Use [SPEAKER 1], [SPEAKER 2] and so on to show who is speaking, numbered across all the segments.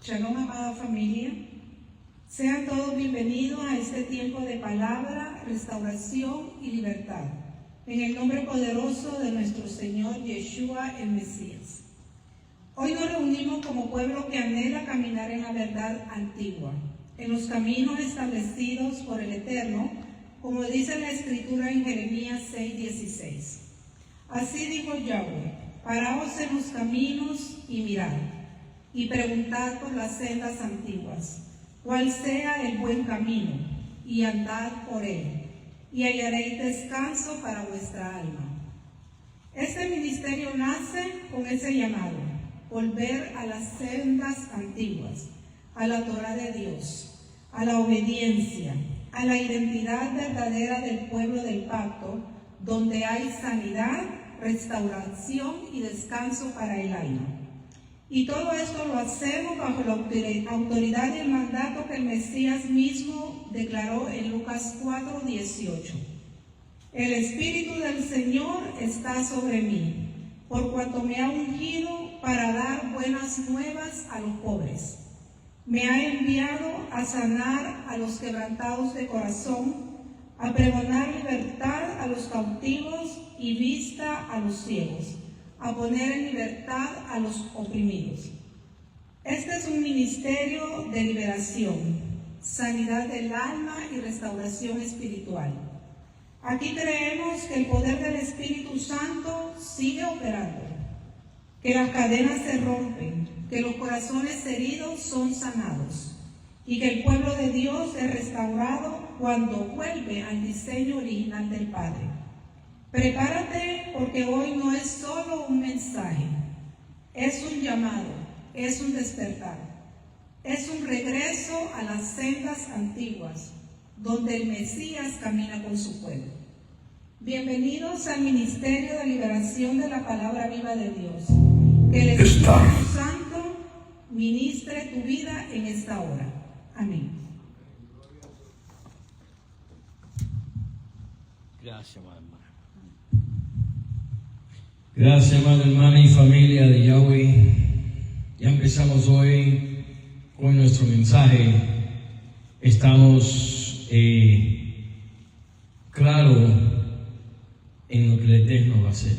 [SPEAKER 1] Shalom, amada familia. Sean todos bienvenidos a este tiempo de palabra, restauración y libertad. En el nombre poderoso de nuestro Señor Yeshua, el Mesías. Hoy nos reunimos como pueblo que anhela caminar en la verdad antigua, en los caminos establecidos por el Eterno, como dice la Escritura en Jeremías 6:16. Así dijo Yahweh: paraos en los caminos y mirad, y preguntad por las sendas antiguas, cuál sea el buen camino, y andad por él, y hallaréis descanso para vuestra alma. Este ministerio nace con ese llamado: volver a las sendas antiguas, a la Torá de Dios, a la obediencia, a la identidad verdadera del pueblo del pacto, donde hay sanidad, restauración y descanso para el alma. Y todo esto lo hacemos bajo la autoridad y el mandato que el Mesías mismo declaró en Lucas 4:18. El Espíritu del Señor está sobre mí, por cuanto me ha ungido para dar buenas nuevas a los pobres. Me ha enviado a sanar a los quebrantados de corazón, a pregonar libertad a los cautivos y vista a los ciegos, a poner en libertad a los oprimidos. Este es un ministerio de liberación, sanidad del alma y restauración espiritual. Aquí creemos que el poder del Espíritu Santo sigue operando, que las cadenas se rompen, que los corazones heridos son sanados y que el pueblo de Dios es restaurado cuando vuelve al diseño original del Padre. Prepárate, porque hoy no es solo un mensaje, es un llamado, es un despertar, es un regreso a las sendas antiguas, donde el Mesías camina con su pueblo. Bienvenidos al Ministerio de Liberación de la Palabra Viva de Dios. Que el Espíritu Santo ministre tu vida en esta hora. Amén.
[SPEAKER 2] Gracias, hermano. Gracias, hermana y familia de Yahweh. Ya empezamos hoy con nuestro mensaje. Estamos claros en lo que el Eterno va a hacer.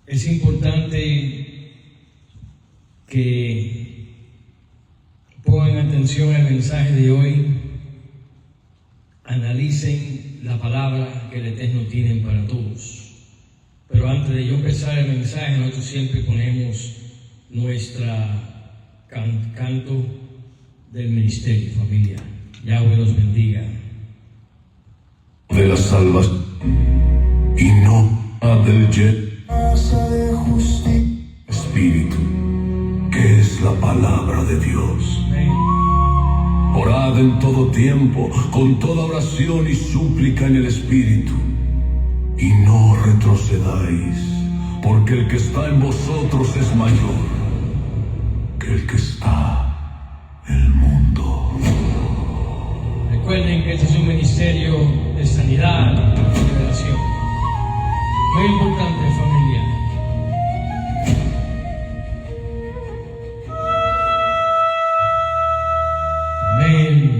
[SPEAKER 2] Es importante que pongan atención al mensaje de hoy, analicen la palabra que el Eterno tiene para todos. Pero antes de yo empezar el mensaje, nosotros siempre ponemos nuestra canto del ministerio, familia. Yahweh los bendiga.
[SPEAKER 3] De la salvación y no a del Espíritu, que es la palabra de Dios.
[SPEAKER 2] Amén.
[SPEAKER 3] Orad en todo tiempo, con toda oración y súplica en el Espíritu, y no retrocedáis, porque el que está en vosotros es mayor que el que está en el mundo.
[SPEAKER 2] Recuerden que este es un ministerio de sanidad y liberación. Muy importante, familia. Amén.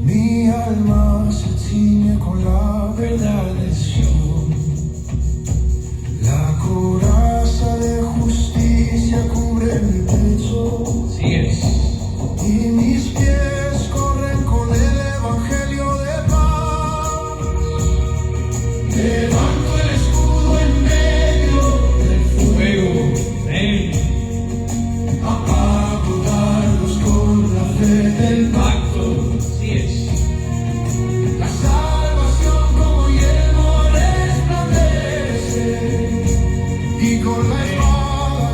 [SPEAKER 4] Mi alma se ciñe con la verdad de Sion. La coraza de justicia cubre mi pecho.
[SPEAKER 2] Así es.
[SPEAKER 4] Y mis pies corren con el evangelio de paz. Levanto el escudo en medio del fuego.
[SPEAKER 2] Amén.
[SPEAKER 4] Apago dardos con la fe del pacto.
[SPEAKER 2] Así es.
[SPEAKER 4] La salvación como yelmo resplandece, y con la espada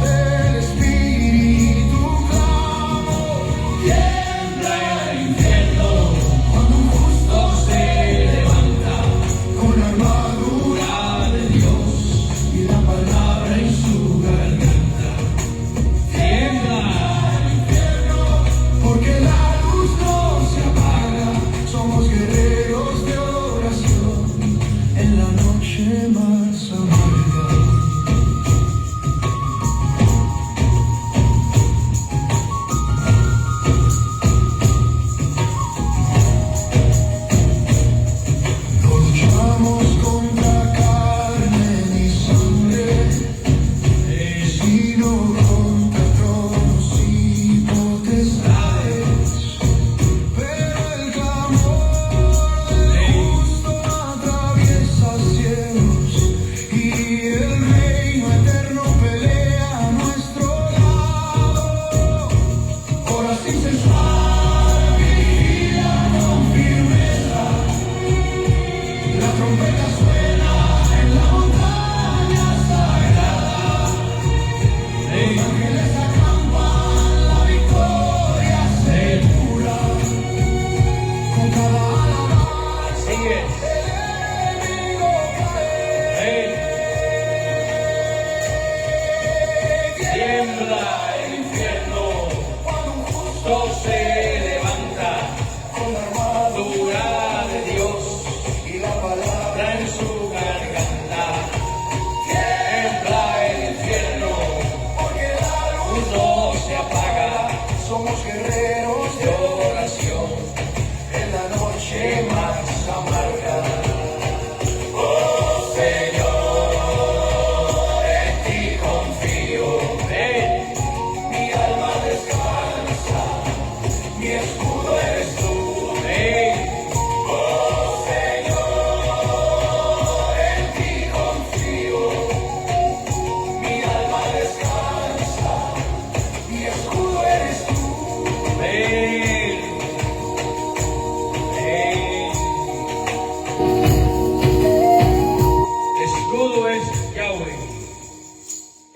[SPEAKER 2] escudo es Yahweh.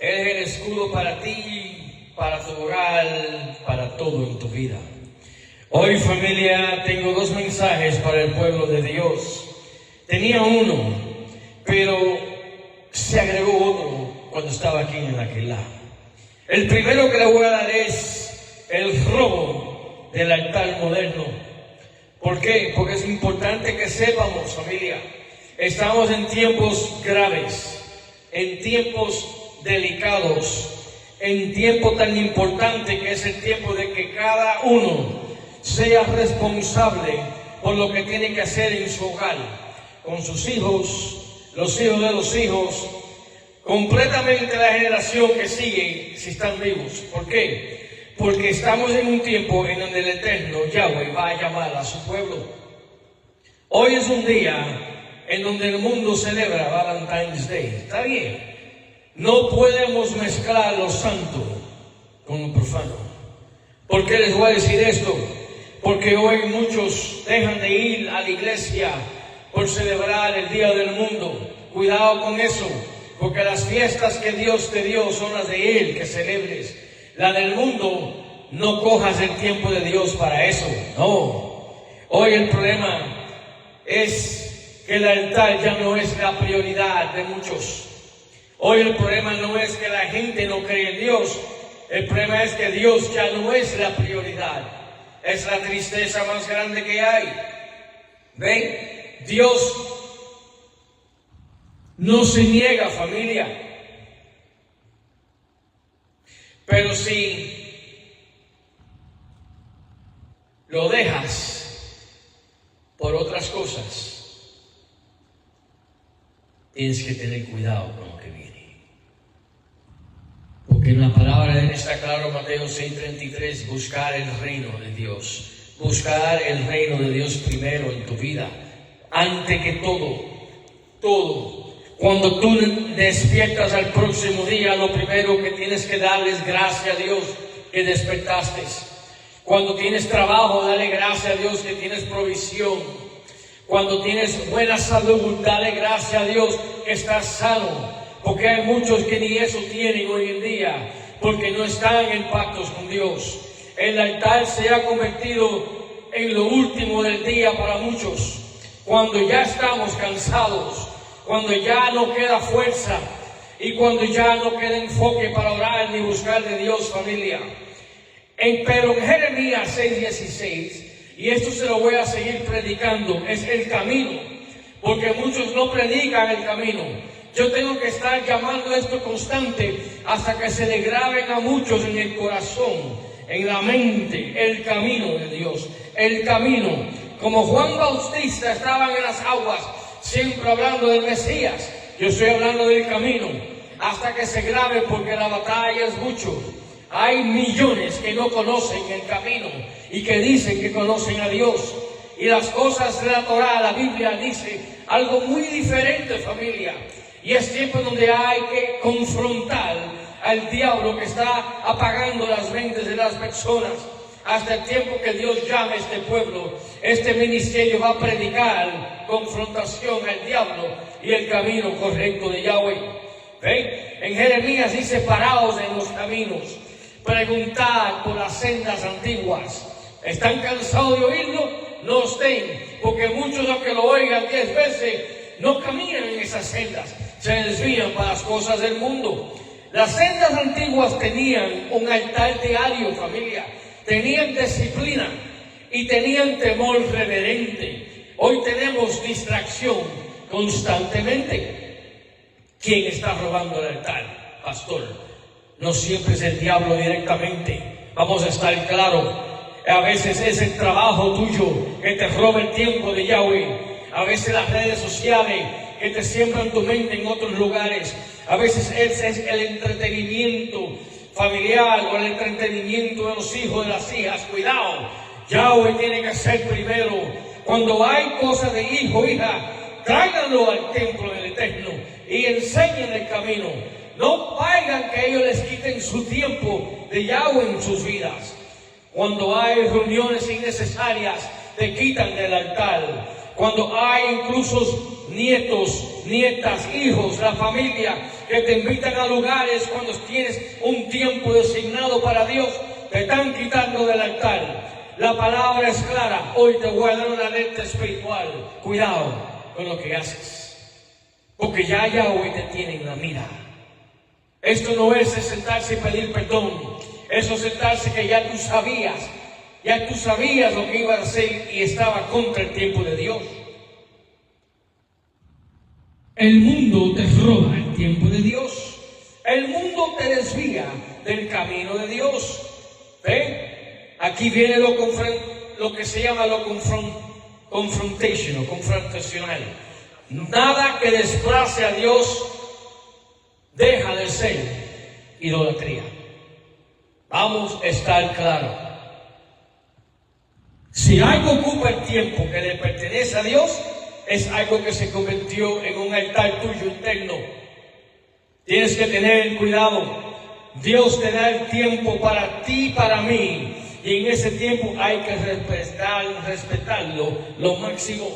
[SPEAKER 2] Él es el escudo para ti, para tu hogar, para todo en tu vida. Hoy, familia, tengo dos mensajes para el pueblo de Dios. Tenía uno, pero se agregó otro cuando estaba aquí en aquel lado. El primero que le voy a dar es el robo del altar moderno. ¿Por qué? Porque es importante que sepamos, familia, estamos en tiempos graves, en tiempos delicados, en tiempo tan importante que es el tiempo de que cada uno sea responsable por lo que tiene que hacer en su hogar, con sus hijos, los hijos de los hijos, completamente la generación que sigue, si están vivos. ¿Por qué? Porque estamos en un tiempo en donde el Eterno, Yahweh, va a llamar a su pueblo. Hoy es un día en donde el mundo celebra Valentine's Day. Está bien. No podemos mezclar lo santo con lo profano. ¿Por qué les voy a decir esto? Porque hoy muchos dejan de ir a la iglesia por celebrar el Día del Mundo. Cuidado con eso, porque las fiestas que Dios te dio son las de Él, que celebres. La del mundo, no cojas el tiempo de Dios para eso. No. Hoy el problema es que el altar ya no es la prioridad de muchos. Hoy el problema no es que la gente no cree en Dios. El problema es que Dios ya no es la prioridad. Es la tristeza más grande que hay. ¿Ven? Dios no se niega, familia. Pero si lo dejas por otras cosas, tienes que tener cuidado con lo que viene. Porque en la palabra de Él está claro, Mateo 6:33, buscar el reino de Dios. Buscar el reino de Dios primero en tu vida. Antes que todo. Cuando tú despiertas al próximo día, lo primero que tienes que darle es gracias a Dios que despertaste. Cuando tienes trabajo, dale gracias a Dios que tienes provisión. Cuando tienes buena salud, dale gracias a Dios que estás sano. Porque hay muchos que ni eso tienen hoy en día, porque no están en pactos con Dios. El altar se ha convertido en lo último del día para muchos. Cuando ya estamos cansados, cuando ya no queda fuerza y cuando ya no queda enfoque para orar ni buscar de Dios, familia. Pero en Jeremías 6:16, y esto se lo voy a seguir predicando, es el camino, porque muchos no predican el camino. Yo tengo que estar llamando esto constante hasta que se le graben a muchos en el corazón, en la mente, el camino de Dios, el camino. Como Juan Bautista estaban en las aguas, siempre hablando del Mesías, yo estoy hablando del camino, hasta que se grabe, porque la batalla es mucho. Hay millones que no conocen el camino y que dicen que conocen a Dios. Y las cosas de la Torá, la Biblia dice algo muy diferente, familia. Y es tiempo donde hay que confrontar al diablo que está apagando las mentes de las personas. Hasta el tiempo que Dios llame a este pueblo, este ministerio va a predicar confrontación al diablo y el camino correcto de Yahweh. ¿Ven? En Jeremías dice: paraos en los caminos, preguntad por las sendas antiguas. ¿Están cansados de oírlo? No estén, porque muchos, aunque lo oigan 10 veces, no caminan en esas sendas, se desvían para las cosas del mundo. Las sendas antiguas tenían un altar diario, familia, tenían disciplina y tenían temor reverente. Hoy tenemos distracción constantemente. ¿Quién está robando el altar, pastor? No siempre es el diablo directamente. Vamos a estar claros. A veces es el trabajo tuyo que te roba el tiempo de Yahweh. A veces las redes sociales que te siembran tu mente en otros lugares. A veces es el entretenimiento familiar o el entretenimiento de los hijos, de las hijas. Cuidado, Yahweh tiene que ser primero. Cuando hay cosas de hijo, hija, tráiganlo al templo del Eterno y enseñen el camino. No hagan que ellos les quiten su tiempo de Yahweh en sus vidas. Cuando hay reuniones innecesarias, te quitan del altar. Cuando hay incluso nietos, nietas, hijos, la familia, que te invitan a lugares cuando tienes un tiempo designado para Dios, te están quitando del altar. La palabra es clara. Hoy te voy a dar una alerta espiritual. Cuidado con lo que haces, porque ya Yahweh te tiene en la mira. Esto no es sentarse y pedir perdón. Eso es sentarse que ya tú sabías lo que iba a hacer y estaba contra el tiempo de Dios. El mundo te roba el tiempo de Dios. El mundo te desvía del camino de Dios. ¿Ve? Aquí viene lo que se llama lo confrontacional. Nada que desplace a Dios deja de ser idolatría. Vamos a estar claros. Si algo ocupa el tiempo que le pertenece a Dios, es algo que se convirtió en un altar tuyo interno. Tienes que tener cuidado. Dios te da el tiempo para ti y para mí, y en ese tiempo hay que respetarlo lo máximo.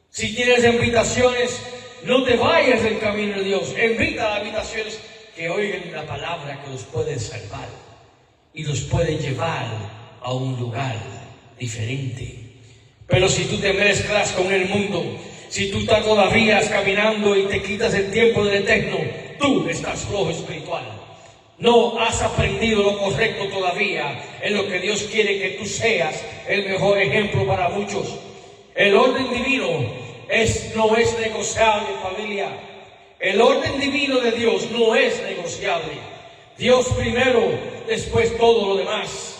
[SPEAKER 2] Si tienes invitaciones, no te vayas del camino de Dios. Invita a invitaciones que oigan la palabra que los puede salvar y los puede llevar a un lugar diferente. Pero si tú te mezclas con el mundo, si tú estás todavía caminando y te quitas el tiempo del eterno, tú estás flojo espiritual. No has aprendido lo correcto todavía en lo que Dios quiere que tú seas el mejor ejemplo para muchos. El orden divino no es negociable, familia. El orden divino de Dios no es negociable. Dios primero, después todo lo demás.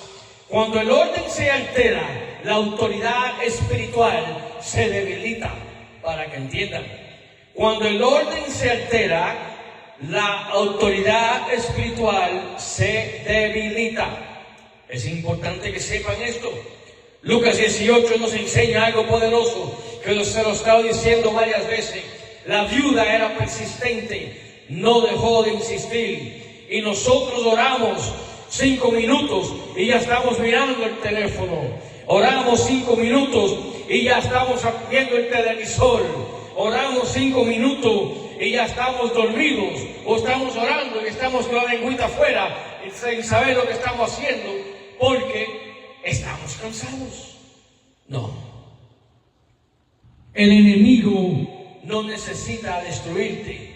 [SPEAKER 2] Cuando el orden se altera, la autoridad espiritual se debilita, para que entiendan. Cuando el orden se altera, la autoridad espiritual se debilita. Es importante que sepan esto. Lucas 18 nos enseña algo poderoso, que se lo he estado diciendo varias veces. La viuda era persistente, no dejó de insistir. Y nosotros oramos 5 minutos y ya estamos mirando el teléfono. Oramos 5 minutos y ya estamos viendo el televisor. Oramos 5 minutos y ya estamos dormidos. O estamos orando y estamos con la lengüita afuera sin saber lo que estamos haciendo porque estamos cansados. No. El enemigo no necesita destruirte.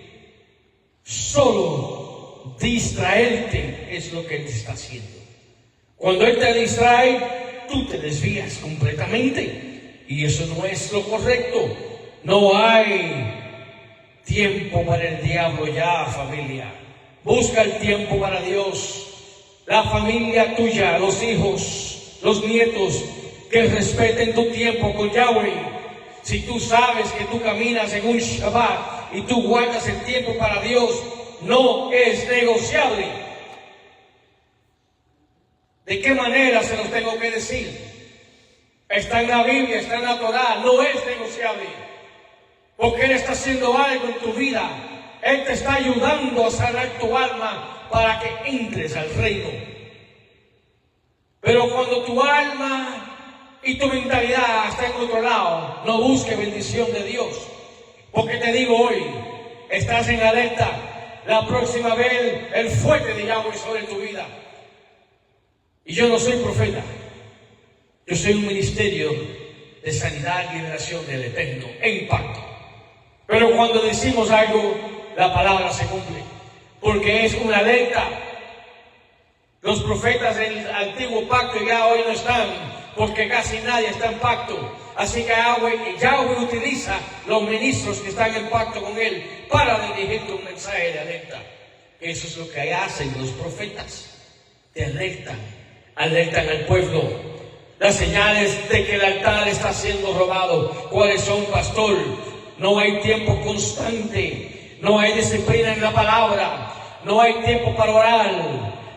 [SPEAKER 2] Solo distraerte es lo que él te está haciendo. Cuando él te distrae, tú te desvías completamente. Y eso no es lo correcto. No hay tiempo para el diablo ya, familia. Busca el tiempo para Dios. La familia tuya, los hijos, los nietos, que respeten tu tiempo con Yahweh. Si tú sabes que tú caminas en un Shabbat y tú guardas el tiempo para Dios, no es negociable. ¿De qué manera se los tengo que decir? Está en la Biblia, está en la Torá, no es negociable. Porque Él está haciendo algo en tu vida. Él te está ayudando a sanar tu alma para que entres al reino. Pero cuando tu alma y tu mentalidad está en otro lado, no busques bendición de Dios. Porque te digo hoy, estás en alerta. La próxima vez el fuerte de Yahweh sobre tu vida. Y yo no soy profeta. Yo soy un ministerio de sanidad y liberación del Eterno en impacto. Pero cuando decimos algo, la palabra se cumple. Porque es una alerta. Los profetas del antiguo pacto ya hoy no están, porque casi nadie está en pacto. Así que Yahweh utiliza los ministros que están en pacto con Él para dirigirte un mensaje de alerta. Eso es lo que hacen los profetas. Te alertan al pueblo. Las señales de que el altar está siendo robado. ¿Cuáles son, pastor? No hay tiempo constante. No hay disciplina en la palabra. No hay tiempo para orar.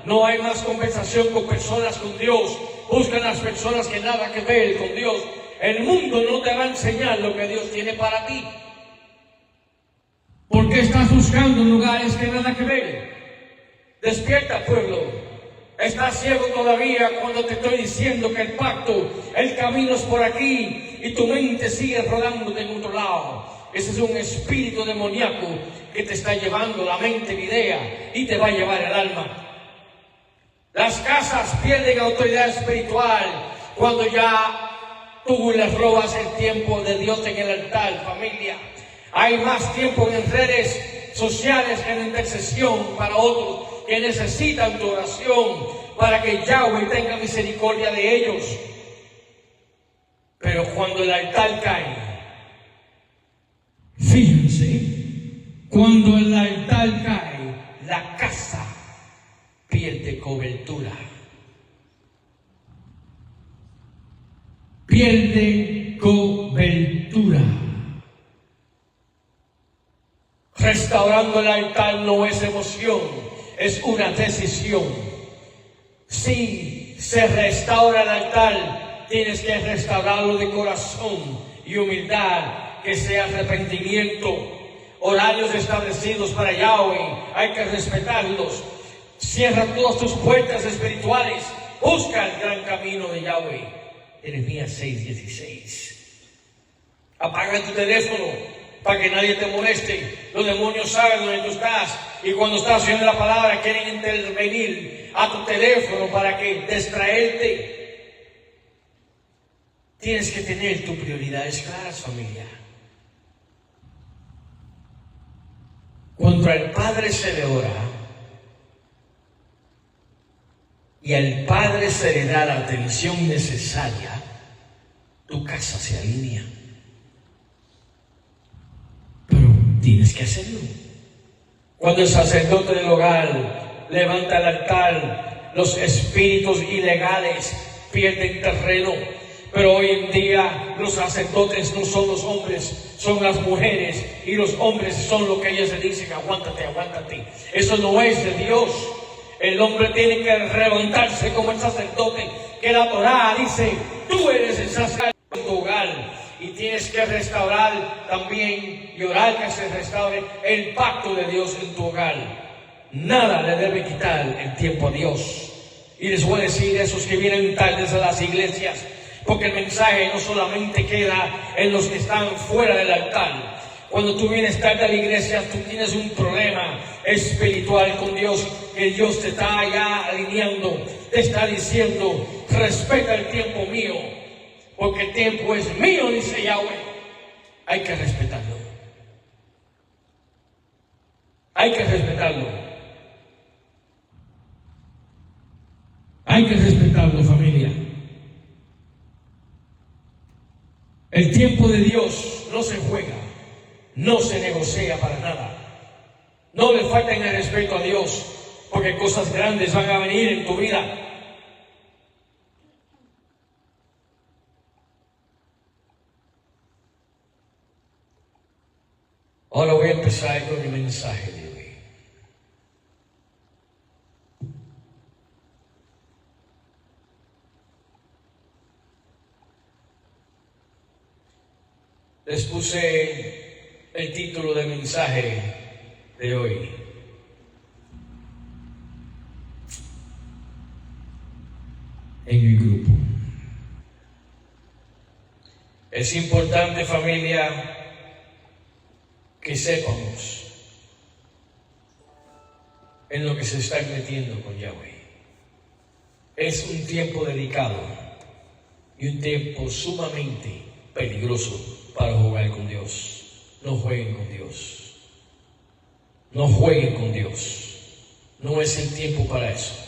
[SPEAKER 2] No hay más conversación con personas con Dios. Buscan las personas que nada que ver con Dios. El mundo no te va a enseñar lo que Dios tiene para ti. ¿Por qué estás buscando lugares que nada que ver? Despierta, pueblo. Estás ciego todavía cuando te estoy diciendo que el pacto, el camino es por aquí y tu mente sigue rodando de otro lado. Ese es un espíritu demoníaco que te está llevando la mente, la idea, y te va a llevar el alma. Las casas pierden autoridad espiritual cuando ya tú les robas el tiempo de Dios en el altar, familia. Hay más tiempo en redes sociales en intercesión para otros que necesitan tu oración para que Yahweh tenga misericordia de ellos. Pero cuando el altar cae, fíjense, cuando el altar cae, la casa pierde cobertura. Pierde cobertura. Restaurando el altar no es emoción, es una decisión. Si se restaura el altar, tienes que restaurarlo de corazón y humildad, que sea arrepentimiento. Horarios establecidos para Yahweh, hay que respetarlos. Cierra todas tus puertas espirituales. Busca el gran camino de Yahweh. Jeremías 6:16. Apaga tu teléfono para que nadie te moleste. Los demonios saben dónde tú estás. Y cuando estás haciendo la palabra, quieren intervenir a tu teléfono para que distraerte. Tienes que tener tus prioridades claras, familia. Cuando al Padre se le ora y al Padre se le da la atención necesaria, tu casa se alinea. Pero tienes que hacerlo. Cuando el sacerdote del hogar levanta el altar, los espíritus ilegales pierden terreno. Pero hoy en día los sacerdotes no son los hombres, son las mujeres, y los hombres son lo que ellas se dicen: aguántate, aguántate. Eso no es de Dios. El hombre tiene que levantarse como el sacerdote, que la Torá dice: tú eres el sacerdote de tu hogar, y tienes que restaurar también y orar que se restaure el pacto de Dios en tu hogar. Nada le debe quitar el tiempo a Dios. Y les voy a decir a esos que vienen tardes a las iglesias, porque el mensaje no solamente queda en los que están fuera del altar. Cuando tú vienes tarde a la iglesia, tú tienes un problema espiritual con Dios, que Dios te está ya alineando, te está diciendo: respeta el tiempo mío, porque el tiempo es mío, dice Yahweh. Hay que respetarlo. Hay que respetarlo. Hay que respetarlo, familia. El tiempo de Dios no se juega, no se negocia para nada. No le falten el respeto a Dios, porque cosas grandes van a venir en tu vida. Ahora voy a empezar con el mensaje de hoy. Les puse el título del mensaje de hoy: en el grupo. Es importante, familia, que sepamos en lo que se está metiendo con Yahweh. Es un tiempo delicado y un tiempo sumamente peligroso para jugar con Dios. No jueguen con Dios. No jueguen con Dios. No es el tiempo para eso.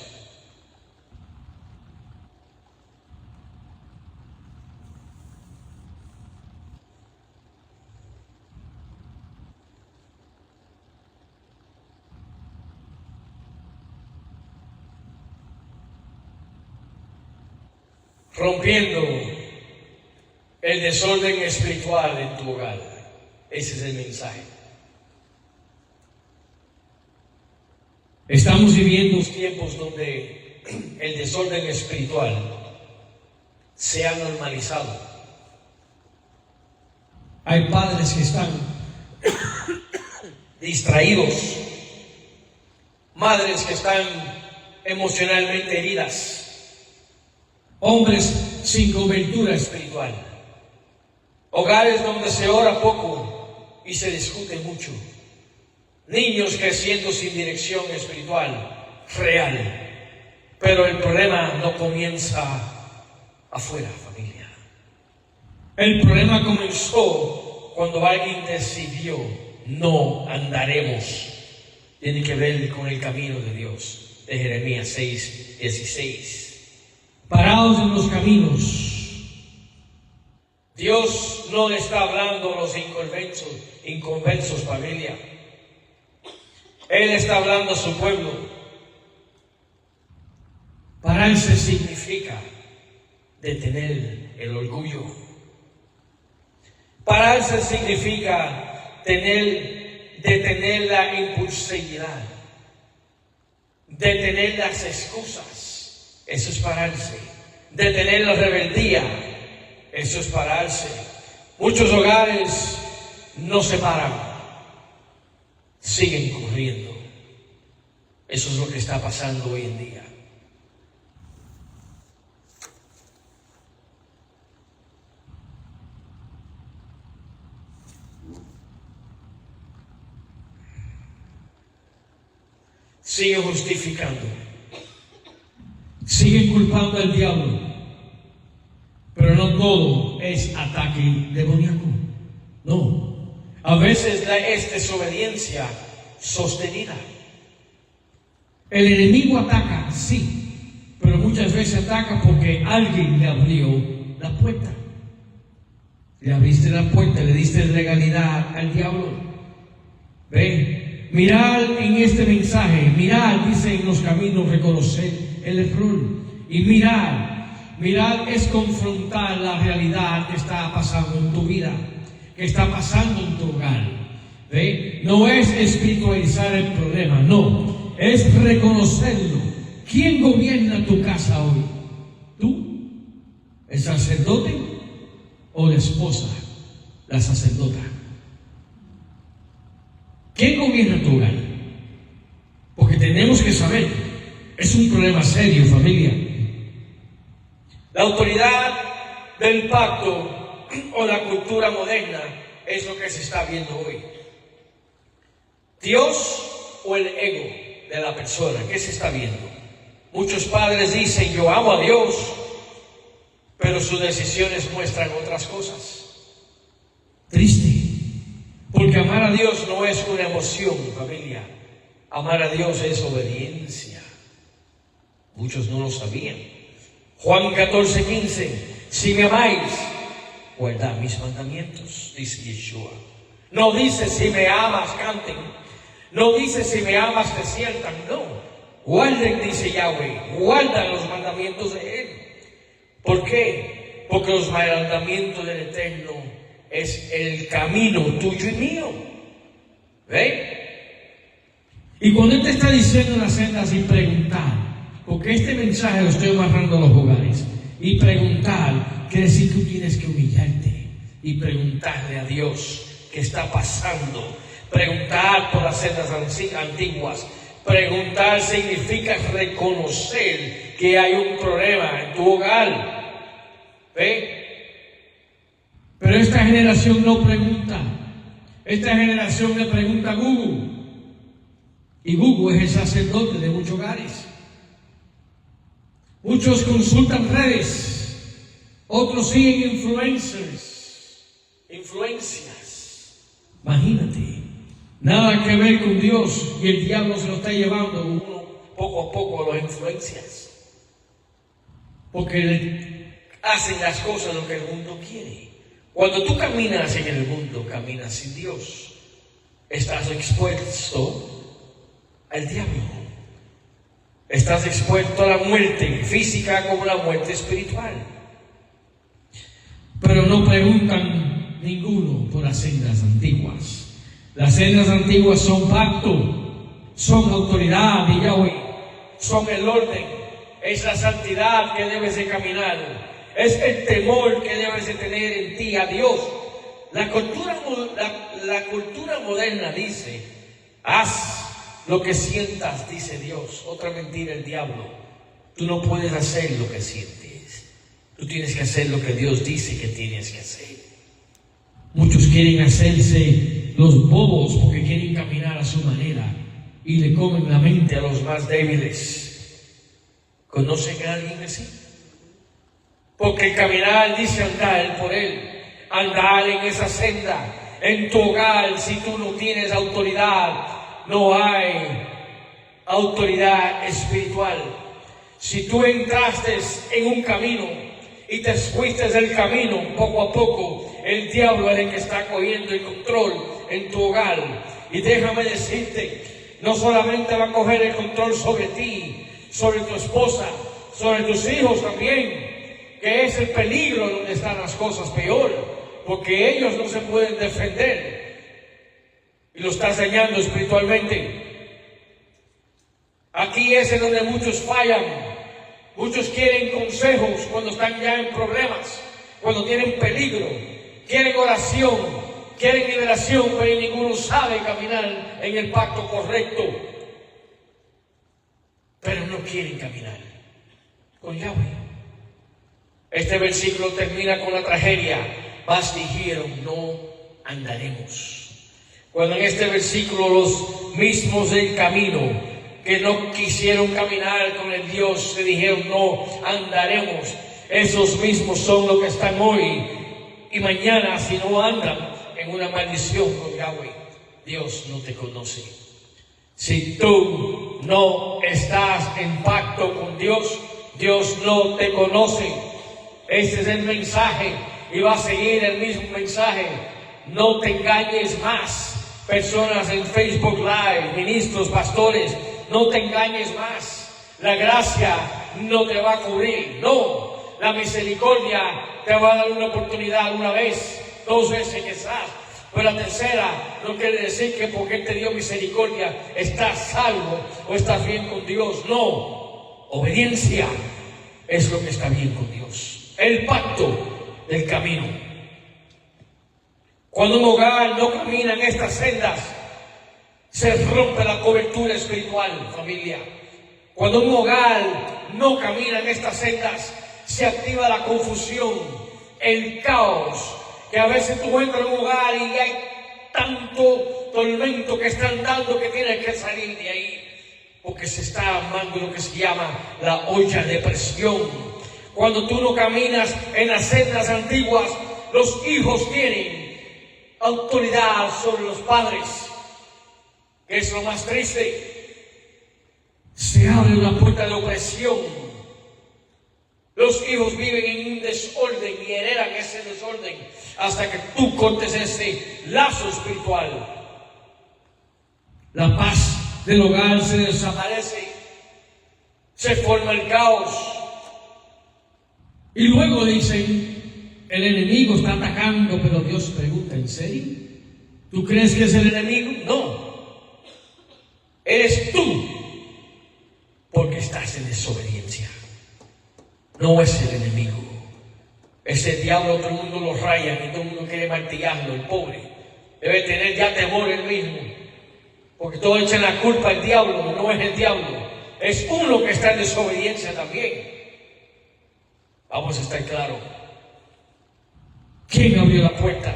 [SPEAKER 2] Rompiendo el desorden espiritual en tu hogar. Ese es el mensaje. Estamos viviendo tiempos donde el desorden espiritual se ha normalizado. Hay padres que están distraídos, madres que están emocionalmente heridas, hombres sin cobertura espiritual, hogares donde se ora poco y se discute mucho. Niños creciendo sin dirección espiritual real. Pero el problema no comienza afuera, familia. El problema comenzó cuando alguien decidió: no andaremos. Tiene que ver con el camino de Dios, de Jeremías 6:16. Parados en los caminos. Dios no le está hablando a los inconversos, familia. Él está hablando a su pueblo. Pararse significa detener el orgullo. Pararse significa detener la impulsividad, detener las excusas. Eso es pararse. Detener la rebeldía. Eso es pararse. Muchos hogares no se paran, siguen corriendo. Eso es lo que está pasando hoy en día. Siguen justificando, siguen culpando al diablo, pero no todo es ataque demoníaco. No, a veces es desobediencia sostenida. El enemigo ataca, sí, pero muchas veces ataca porque alguien le abrió la puerta. Le abriste la puerta, le diste legalidad al diablo. Ven. Mirad en este mensaje, mirad, dice en los caminos, reconocer el error. Y mirad es confrontar la realidad que está pasando en tu vida, que está pasando en tu hogar. ¿Ve? No es espiritualizar el problema, no, es reconocerlo. ¿Quién gobierna tu casa hoy? ¿Tú? ¿El sacerdote o la esposa, la sacerdota? ¿Quién gobierna tu hogar? Porque tenemos que saber, es un problema serio, familia. La autoridad del pacto o la cultura moderna es lo que se está viendo hoy. Dios o el ego de la persona, ¿qué se está viendo? Muchos padres dicen: yo amo a Dios, pero sus decisiones muestran otras cosas. Triste. Porque amar a Dios no es una emoción, familia. Amar a Dios es obediencia. Muchos no lo sabían. Juan 14:15. Si me amáis, guardad mis mandamientos, dice Yeshua. No dice si me amas, canten. No dice si me amas, te sientan. No. Guarden, dice Yahweh. Guardan los mandamientos de Él. ¿Por qué? Porque los mandamientos del Eterno es el camino tuyo y mío. ¿Ve? Y cuando Él te está diciendo las sendas y preguntar, porque este mensaje lo estoy amarrando a los hogares, y preguntar, quiere decir que tú tienes que humillarte y preguntarle a Dios qué está pasando. Preguntar por las sendas antiguas. Preguntar significa reconocer que hay un problema en tu hogar. ¿Ve? Pero esta generación no pregunta. Esta generación le pregunta a Google. Y Google es el sacerdote de muchos hogares. Muchos consultan redes. Otros siguen influencias. Imagínate. Nada que ver con Dios. Y el diablo se lo está llevando uno poco a poco a las influencias. Porque hacen las cosas lo que el mundo quiere. Cuando tú caminas en el mundo, caminas sin Dios, estás expuesto al diablo. Estás expuesto a la muerte física como la muerte espiritual. Pero no preguntan ninguno por las sendas antiguas. Las sendas antiguas son pacto, son autoridad de Yahweh, son el orden, es la santidad que debes de caminar. Es el temor que debes de tener en ti a Dios. La cultura moderna dice: haz lo que sientas, dice Dios. Otra mentira, el diablo. Tú no puedes hacer lo que sientes. Tú tienes que hacer lo que Dios dice que tienes que hacer. Muchos quieren hacerse los bobos porque quieren caminar a su manera y le comen la mente a los más débiles. ¿Conocen a alguien así? Porque el caminar dice andar por él, andar en esa senda. En tu hogar, si tú no tienes autoridad, no hay autoridad espiritual. Si tú entraste en un camino y te fuiste del camino, poco a poco el diablo es el que está cogiendo el control en tu hogar. Y déjame decirte, no solamente va a coger el control sobre ti, sobre tu esposa, sobre tus hijos también, que es el peligro donde están las cosas peor, porque ellos no se pueden defender y lo estás dañando espiritualmente. Aquí es en donde muchos fallan. Muchos quieren consejos cuando están ya en problemas, cuando tienen peligro, quieren oración, quieren liberación, pero ninguno sabe caminar en el pacto correcto. Pero no quieren caminar con Yahweh. Este versículo termina con la tragedia. Mas dijeron, no andaremos. Cuando en este versículo los mismos del camino que no quisieron caminar con el Dios, se dijeron, no andaremos. Esos mismos son los que están hoy y mañana, si no andan, en una maldición con Yahweh. Dios no te conoce. Si tú no estás en pacto con Dios, Dios no te conoce. Este es el mensaje y va a seguir el mismo mensaje. No te engañes más. Personas en Facebook Live, ministros, pastores, no te engañes más. La gracia no te va a cubrir. No, la misericordia te va a dar una oportunidad una vez, 2 veces quizás, pero la tercera no quiere decir que porque Él te dio misericordia estás salvo o estás bien con Dios. No, obediencia es lo que está bien con Dios. El pacto del camino. Cuando un hogar no camina en estas sendas, se rompe la cobertura espiritual, familia. Cuando un hogar no camina en estas sendas, se activa la confusión, el caos, que a veces tú entras en un hogar y hay tanto tormento que están dando que tienes que salir de ahí, porque se está armando lo que se llama la olla de presión. Cuando tú no caminas en las sendas antiguas, los hijos tienen autoridad sobre los padres, que es lo más triste. Se abre una puerta de opresión. Los hijos viven en un desorden y heredan ese desorden hasta que tú cortes ese lazo espiritual. La paz del hogar se desaparece, se forma el caos. Y luego dicen, el enemigo está atacando, pero Dios pregunta, ¿en serio? ¿Tú crees que es el enemigo? No. Eres tú, porque estás en desobediencia. No es el enemigo. Ese diablo todo el mundo lo raya y todo el mundo quiere martillarlo. El pobre debe tener ya temor él mismo, porque todos echan la culpa al diablo. No es el diablo, es uno que está en desobediencia también. Vamos a estar claros. ¿Quién abrió la puerta?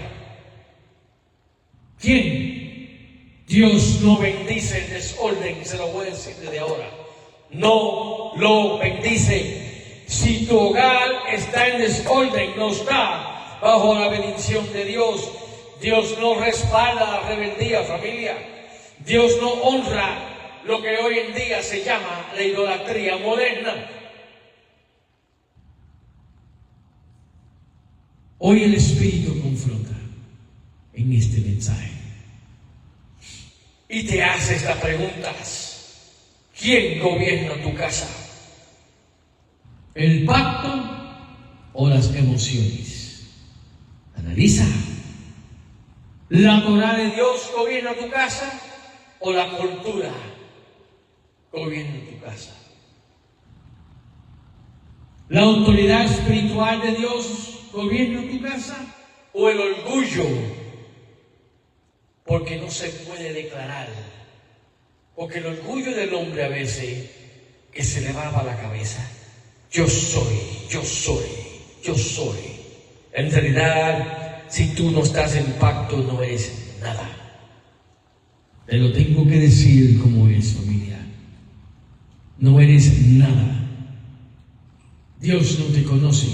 [SPEAKER 2] ¿Quién? Dios no bendice el desorden, se lo voy a decir desde ahora. No lo bendice. Si tu hogar está en desorden, no está bajo la bendición de Dios. Dios no respalda la rebeldía, familia. Dios no honra lo que hoy en día se llama la idolatría moderna. Hoy el Espíritu confronta en este mensaje y te hace estas preguntas. ¿Quién gobierna tu casa? ¿El pacto o las emociones? Analiza. ¿La Torá de Dios gobierna tu casa o la cultura gobierna tu casa? ¿La autoridad espiritual de Dios gobierna tu casa o el orgullo? Porque no se puede declarar. Porque el orgullo del hombre a veces que se le va a la cabeza. Yo soy, yo soy, yo soy. En realidad, si tú no estás en pacto, no eres nada. Te lo tengo que decir como es, familia. No eres nada. Dios no te conoce.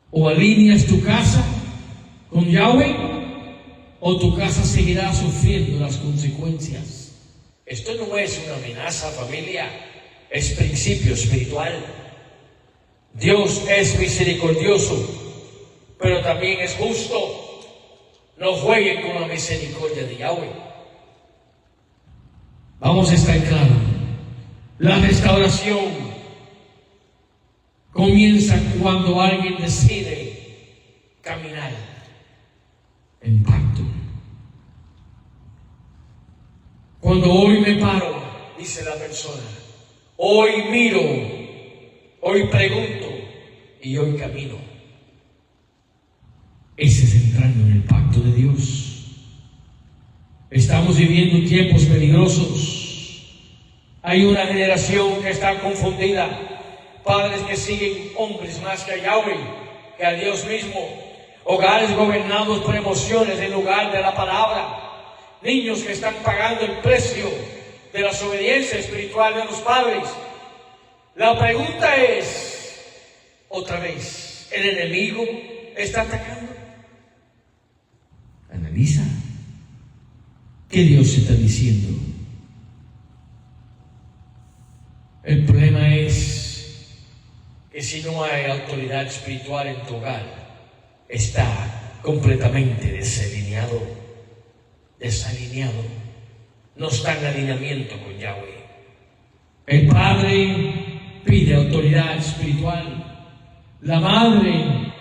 [SPEAKER 2] O alineas tu casa con Yahweh, o tu casa seguirá sufriendo las consecuencias. Esto no es una amenaza, familia, es principio espiritual. Dios es misericordioso, pero también es justo. No jueguen con la misericordia de Yahweh. Vamos a estar claros. La restauración comienza cuando alguien decide caminar en pacto. Cuando hoy me paro, dice la persona, hoy miro, hoy pregunto y hoy camino. Ese es entrando en el pacto de Dios. Estamos viviendo tiempos peligrosos. Hay una generación que está confundida. Padres que siguen hombres más que a Yahweh, que a Dios mismo. Hogares gobernados por emociones en lugar de la palabra. Niños que están pagando el precio de la desobediencia espiritual de los padres. La pregunta es, otra vez, ¿el enemigo está atacando? Analiza. ¿Qué Dios está diciendo? El problema es que si no hay autoridad espiritual en tu hogar, está completamente desalineado, no está en alineamiento con Yahweh. El padre pide autoridad espiritual. La madre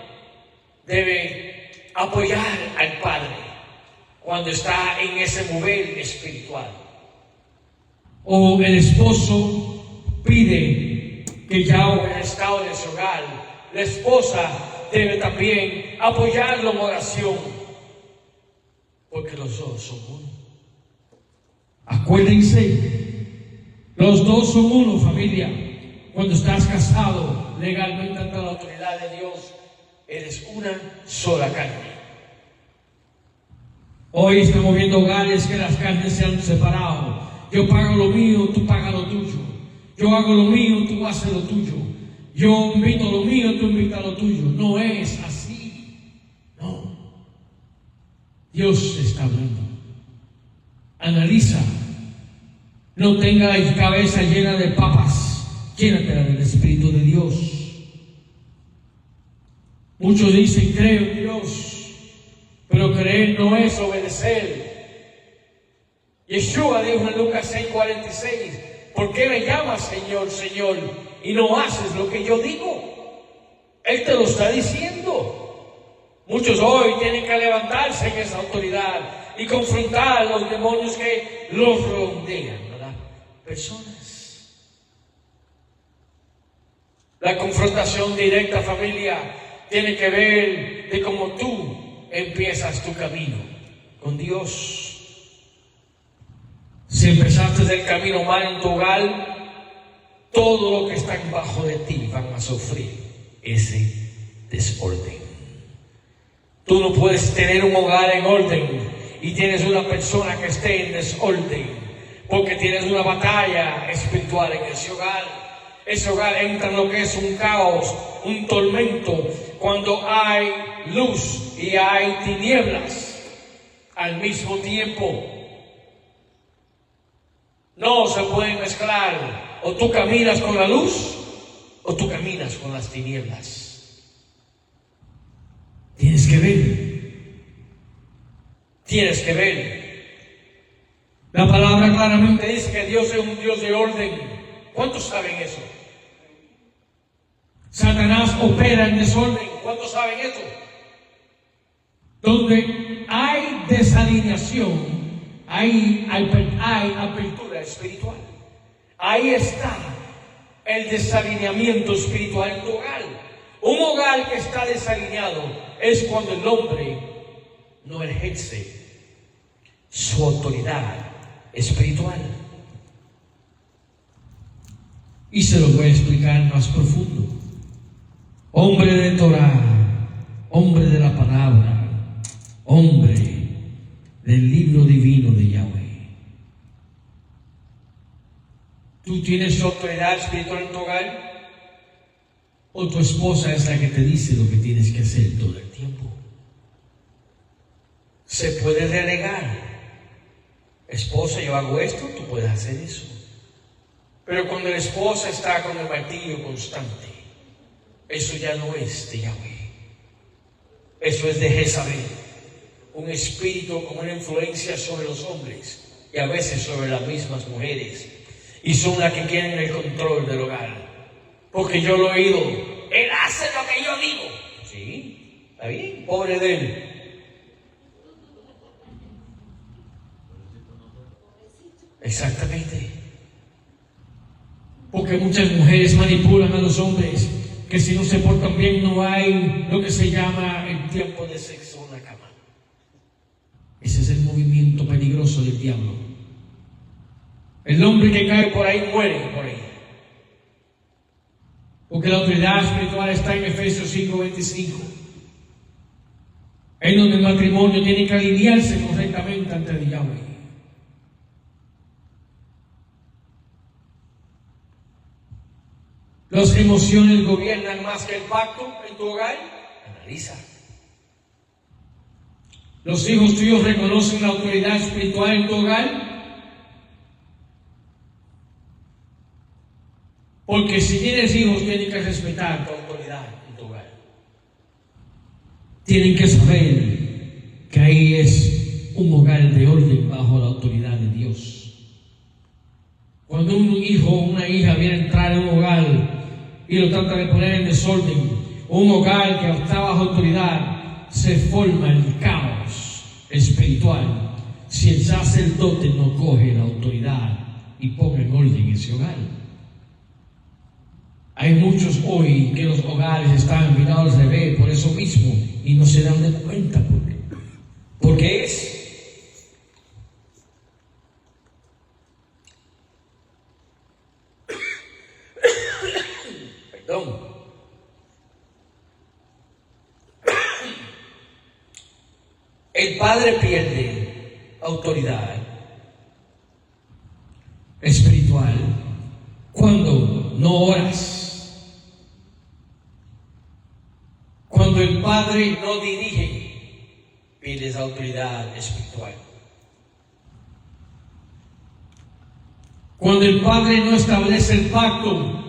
[SPEAKER 2] debe apoyar al padre cuando está en ese mover espiritual. O el esposo pide que Yahweh restaure ese hogar. La esposa debe también apoyarlo en oración, porque los dos son uno. Acuérdense, los dos son uno, familia. Cuando estás casado legalmente ante la autoridad de Dios, eres una sola carne. Hoy estamos viendo hogares que las carnes se han separado. Yo pago lo mío, tú pagas lo tuyo. Yo hago lo mío, tú haces lo tuyo. Yo invito lo mío, tú invitas lo tuyo. No es así. No. Dios está hablando. Analiza. No tenga la cabeza llena de papas. Llénatela del Espíritu de Dios. Muchos dicen, creo en Dios, pero creer no es obedecer. Yeshua dijo en Lucas 6:46, ¿por qué me llamas Señor, Señor, y no haces lo que yo digo? Él te lo está diciendo. Muchos hoy tienen que levantarse en esa autoridad y confrontar a los demonios que los rodean, ¿verdad? Personas. La confrontación directa, familia, tiene que ver de cómo tú empiezas tu camino con Dios. Si empezaste el camino mal en tu hogar, todo lo que está bajo de ti van a sufrir ese desorden. Tú no puedes tener un hogar en orden y tienes una persona que esté en desorden, porque tienes una batalla espiritual en ese hogar. Ese hogar entra en lo que es un caos, un tormento, cuando hay luz y hay tinieblas al mismo tiempo. No se pueden mezclar. O tú caminas con la luz o tú caminas con las tinieblas. Tienes que ver. Tienes que ver. La palabra claramente dice que Dios es un Dios de orden. ¿Cuántos saben eso? Satanás opera en desorden. ¿Cuántos saben eso? Donde hay desalineación, hay apertura espiritual. Ahí está el desalineamiento espiritual en tu hogar. Un hogar que está desalineado es cuando el hombre no ejerce su autoridad espiritual. Y se lo voy a explicar más profundo. Hombre de Torah, hombre de la palabra, hombre del libro divino de Yahweh. ¿Tú tienes autoridad espiritual en tu hogar? ¿O tu esposa es la que te dice lo que tienes que hacer todo el tiempo? Se puede relegar. Esposa, yo hago esto, tú puedes hacer eso. Pero cuando la esposa está con el martillo constante, eso ya no es de Yahweh. Eso es de Jezabel, un espíritu con una influencia sobre los hombres y a veces sobre las mismas mujeres. Y son las que quieren el control del hogar. Porque yo lo he oído, él hace lo que yo digo. Sí, está bien, pobre de él. Exactamente. Porque muchas mujeres manipulan a los hombres, que si no se portan bien no hay lo que se llama el tiempo de sexo en la cama. Ese es el movimiento peligroso del diablo. El hombre que cae por ahí muere por ahí. Porque la autoridad espiritual está en Efesios 5:25. En donde el matrimonio tiene que alinearse correctamente ante el Yahweh. ¿Las emociones gobiernan más que el pacto en tu hogar? Analiza. ¿Los hijos tuyos reconocen la autoridad espiritual en tu hogar? Porque si tienes hijos, tienen que respetar tu autoridad en tu hogar. Tienen que saber que ahí es un hogar de orden bajo la autoridad de Dios. Cuando un hijo o una hija viene a entrar en un hogar y lo trata de poner en desorden, un hogar que está bajo autoridad, se forma el caos espiritual si el sacerdote no coge la autoridad y pone en orden ese hogar. Hay muchos hoy que los hogares están mirados al revés por eso mismo y no se dan de cuenta porque es perdón. El padre pierde autoridad espiritual cuando no oras. Cuando el padre no dirige, pierdes autoridad espiritual. Cuando el padre no establece el pacto,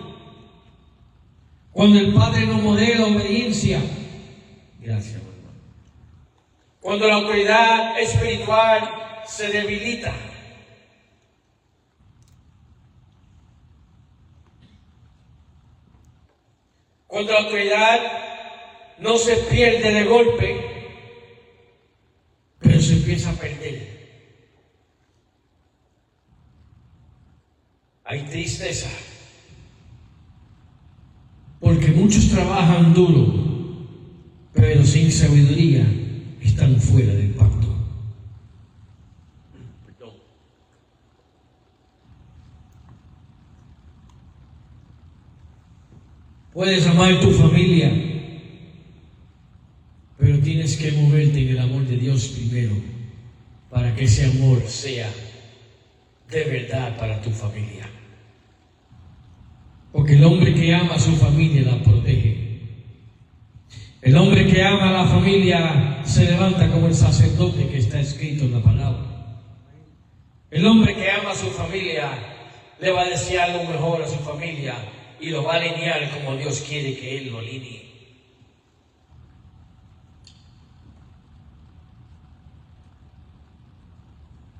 [SPEAKER 2] cuando el padre no modela obediencia, gracias, hermano. Cuando la autoridad espiritual se debilita, cuando la autoridad no se pierde de golpe, pero se empieza a perder. Hay tristeza, porque muchos trabajan duro, pero sin sabiduría están fuera del pacto. Puedes amar tu familia, pero tienes que moverte en el amor de Dios primero, para que ese amor sea de verdad para tu familia. Porque el hombre que ama a su familia la protege. El hombre que ama a la familia se levanta como el sacerdote que está escrito en la palabra. El hombre que ama a su familia le va a desear lo mejor a su familia y lo va a alinear como Dios quiere que él lo alinee.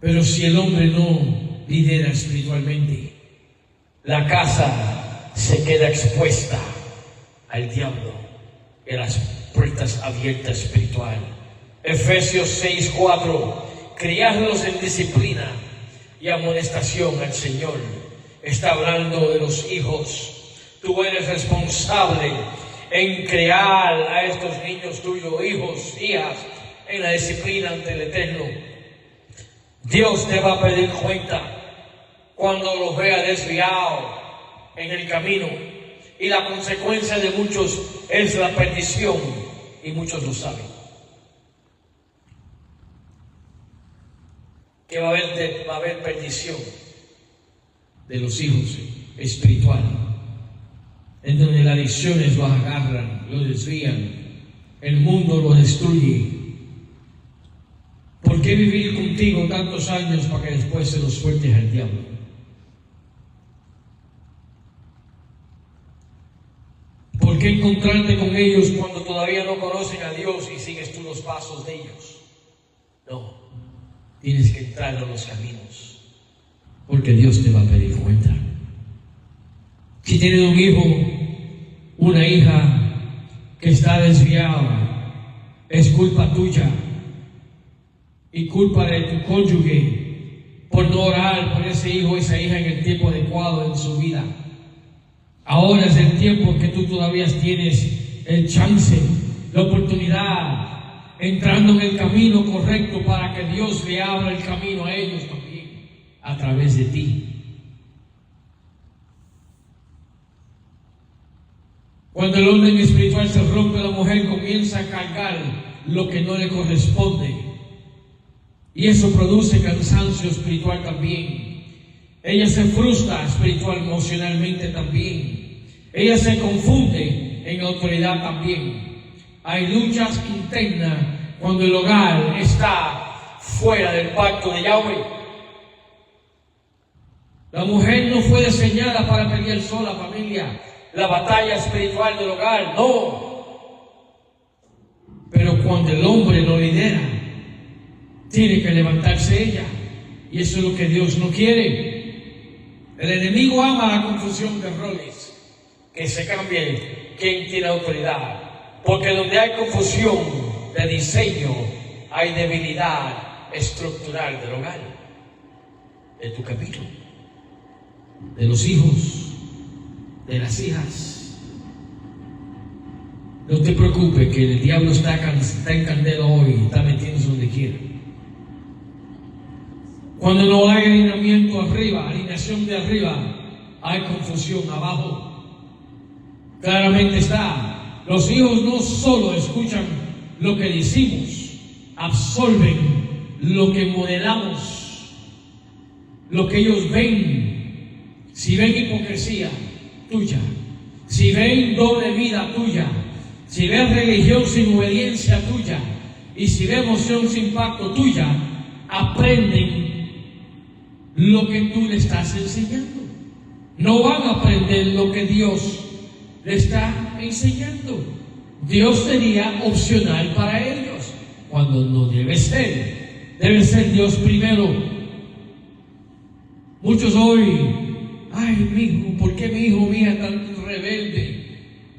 [SPEAKER 2] Pero si el hombre no lidera espiritualmente, la casa se queda expuesta al diablo en las puertas abiertas espiritual. Efesios 6:4, criadlos en disciplina y amonestación al Señor. Está hablando de los hijos. Tú eres responsable en crear a estos niños tuyos, hijos, hijas, en la disciplina ante el Eterno. Dios te va a pedir cuenta cuando los vea desviados en el camino. Y la consecuencia de muchos es la perdición, y muchos lo saben. que va a haber perdición de los hijos espiritual, en donde las adicciones los agarran, los desvían, el mundo los destruye. ¿Por qué vivir contigo tantos años para que después se los sueltes al diablo? ¿Por qué encontrarte con ellos cuando todavía no conocen a Dios y sigues tú los pasos de ellos? No, tienes que entrar a los caminos, porque Dios te va a pedir cuenta. Si tienes un hijo, una hija que está desviada, es culpa tuya y culpa de tu cónyuge por no orar por ese hijo o esa hija en el tiempo adecuado en su vida. Ahora es el tiempo que tú todavía tienes el chance, la oportunidad, entrando en el camino correcto para que Dios le abra el camino a ellos también, a través de ti. Cuando el orden espiritual se rompe, la mujer comienza a cargar lo que no le corresponde. Y eso produce cansancio espiritual también. Ella se frustra espiritual, emocionalmente también. Ella se confunde en autoridad también. Hay luchas internas cuando el hogar está fuera del pacto de Yahweh. La mujer no fue diseñada para pelear sola, familia, la batalla espiritual del hogar, no. Pero cuando el hombre lo lidera, tiene que levantarse ella. Y eso es lo que Dios no quiere. El enemigo ama la confusión de roles, que se cambie quién tiene autoridad. Porque donde hay confusión de diseño, hay debilidad estructural del hogar, de tu camino, de los hijos, de las hijas. No te preocupes que el diablo está en candela hoy, está metiéndose donde quiera. Cuando no hay alineamiento arriba, alineación de arriba, hay confusión abajo. Claramente está. Los hijos no solo escuchan lo que decimos, absorben lo que modelamos, lo que ellos ven. Si ven hipocresía tuya, si ven doble vida tuya, si ven religión sin obediencia tuya, y si ven emoción sin pacto tuya, aprenden lo que tú le estás enseñando. No van a aprender lo que Dios le está enseñando. Dios sería opcional para ellos, cuando no debe ser. Debe ser Dios primero. Muchos hoy, ay, mi hijo, ¿por qué mi hijo mía es tan rebelde?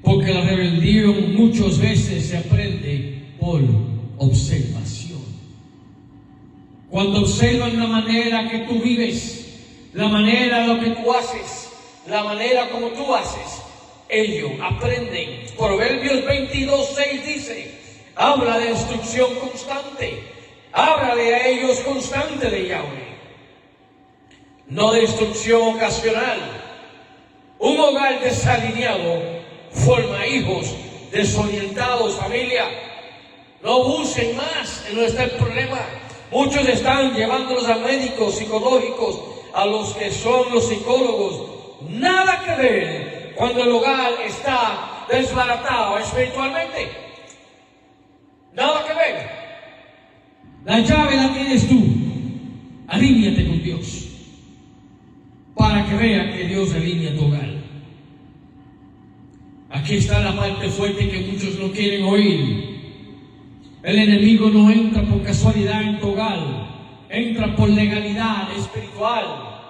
[SPEAKER 2] Porque la rebeldía muchas veces se aprende por observación. Cuando observan la manera que tú vives, la manera lo que tú haces, la manera como tú haces, ellos aprenden. Proverbios 22:6 dice, habla de instrucción constante, háblale a ellos constante de Yahweh, no de instrucción ocasional. Un hogar desalineado forma hijos desorientados, familia. No busquen más, no está el problema. Muchos están llevándolos a médicos psicológicos, a los que son los psicólogos. Nada que ver cuando el hogar está desbaratado espiritualmente. Nada que ver. La llave la tienes tú. Alíñate con Dios, para que vean que Dios alinea tu hogar. Aquí está la parte fuerte que muchos no quieren oír. El enemigo no entra por casualidad en tu hogar, entra por legalidad espiritual.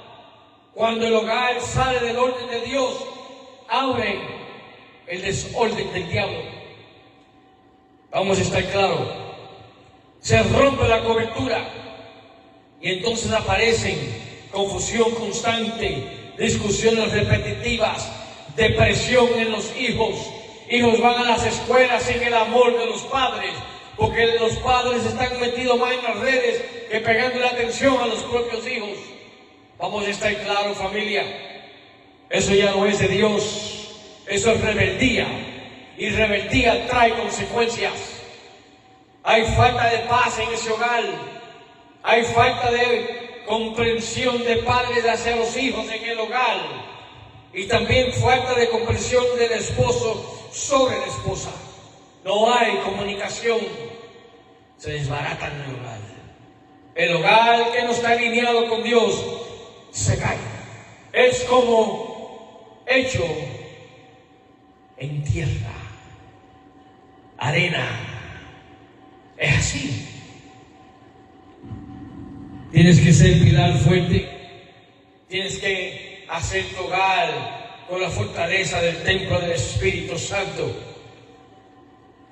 [SPEAKER 2] Cuando el hogar sale del orden de Dios, abre el desorden del diablo. Vamos a estar claros. Se rompe la cobertura y entonces aparecen confusión constante, discusiones repetitivas, depresión en los hijos. Hijos van a las escuelas sin el amor de los padres, porque los padres están metidos más en las redes que pegando la atención a los propios hijos. Vamos a estar claros, familia. Eso ya no es de Dios. Eso es rebeldía. Y rebeldía trae consecuencias. Hay falta de paz en ese hogar. Hay falta de comprensión de padres hacia los hijos en el hogar. Y también falta de comprensión del esposo sobre la esposa. No hay comunicación. Se desbaratan en el hogar. El hogar que no está alineado con Dios se cae. Es como hecho en tierra, arena. Es así. Tienes que ser pilar fuerte. Tienes que hacer tu hogar con la fortaleza del templo del Espíritu Santo.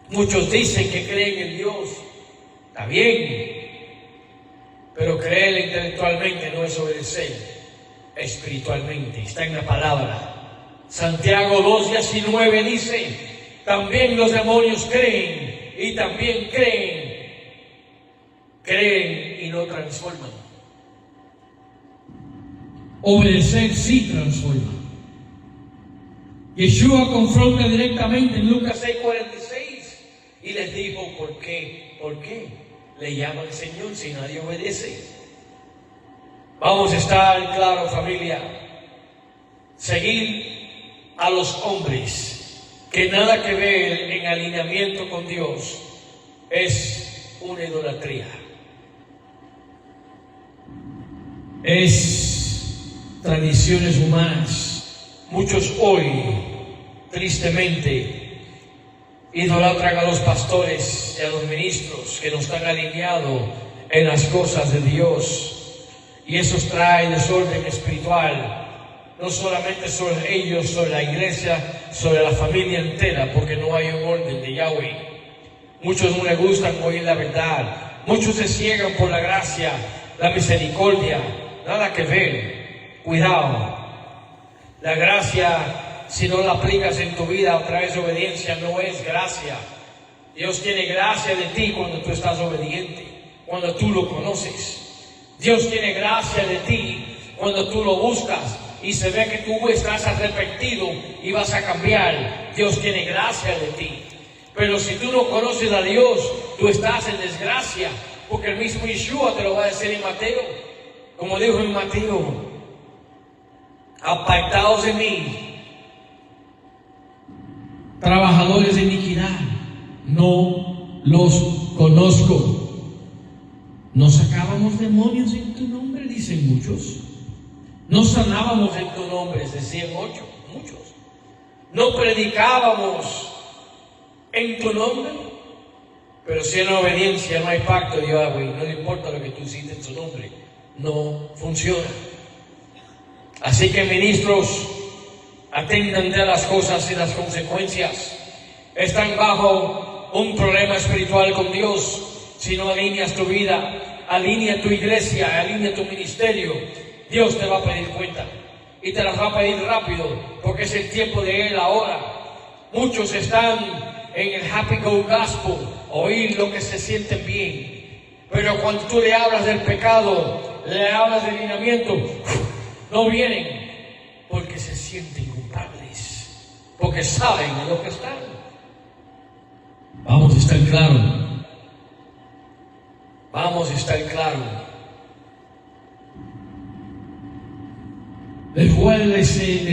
[SPEAKER 2] Muchos dicen que creen en Dios. Está bien. Pero creer intelectualmente no es obedecer espiritualmente. Está en la palabra. Santiago 2:19 dice: también los demonios creen y también creen y no transforman. Obedecer sí transforma. Yeshua confronta directamente en Lucas 6:46 y les dijo: ¿por qué? ¿Por qué le llaman Señor si nadie obedece? Vamos a estar claros, familia. Seguir a los hombres que nada que ver en alineamiento con Dios es una idolatría. Es tradiciones humanas. Muchos hoy, tristemente, idolatran a los pastores y a los ministros que no están alineados en las cosas de Dios. Y eso trae desorden espiritual, no solamente sobre ellos, sobre la iglesia, sobre la familia entera, porque no hay un orden de Yahweh. Muchos no les gustan oír la verdad. Muchos se ciegan por la gracia, la misericordia. Nada que ver. Cuidado. La gracia, si no la aplicas en tu vida a través de obediencia, no es gracia. Dios tiene gracia de ti cuando tú estás obediente, cuando tú lo conoces. Dios tiene gracia de ti cuando tú lo buscas y se ve que tú estás arrepentido y vas a cambiar. Dios tiene gracia de ti. Pero si tú no conoces a Dios, tú estás en desgracia, porque el mismo Yeshua te lo va a decir en Mateo. Como dijo en Mateo: apartaos de mí, trabajadores de iniquidad, no los conozco. ¿No sacábamos demonios en tu nombre?, dicen muchos. ¿No sanábamos en tu nombre?, decían muchos. ¿No predicábamos en tu nombre? Pero si en obediencia no hay pacto de Yahweh, no le importa lo que tú hiciste en su nombre, no funciona. Así que, ministros, atiendan a las cosas y las consecuencias. Están bajo un problema espiritual con Dios. Si no alineas tu vida, alinea tu iglesia, alinea tu ministerio, Dios te va a pedir cuenta. Y te las va a pedir rápido, porque es el tiempo de Él ahora. Muchos están en el happy go gospel, oír lo que se sienten bien. Pero cuando tú le hablas del pecado, le hablas del alineamiento, no vienen, porque se sienten culpables, porque saben de lo que están. Vamos a estar claros. Vamos a estar claros. Les voy a decir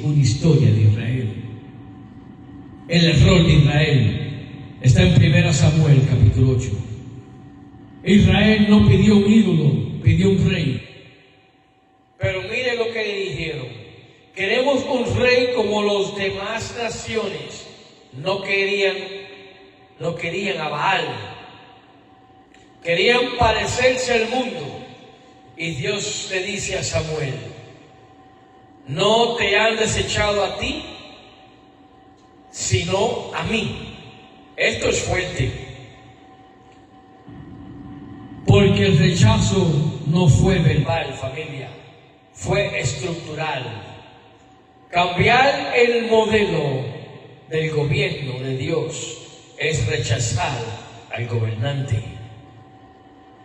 [SPEAKER 2] una historia de Israel. El error de Israel está en 1 Samuel capítulo 8. Israel no pidió un ídolo, pidió un rey. Pero mire lo que le dijeron: queremos un rey como los demás naciones. No querían a Baal. Querían parecerse al mundo. Y Dios le dice a Samuel: no te han desechado a ti, sino a mí. Esto es fuerte, porque el rechazo no fue verbal, familia, fue estructural. Cambiar el modelo del gobierno de Dios es rechazar al gobernante.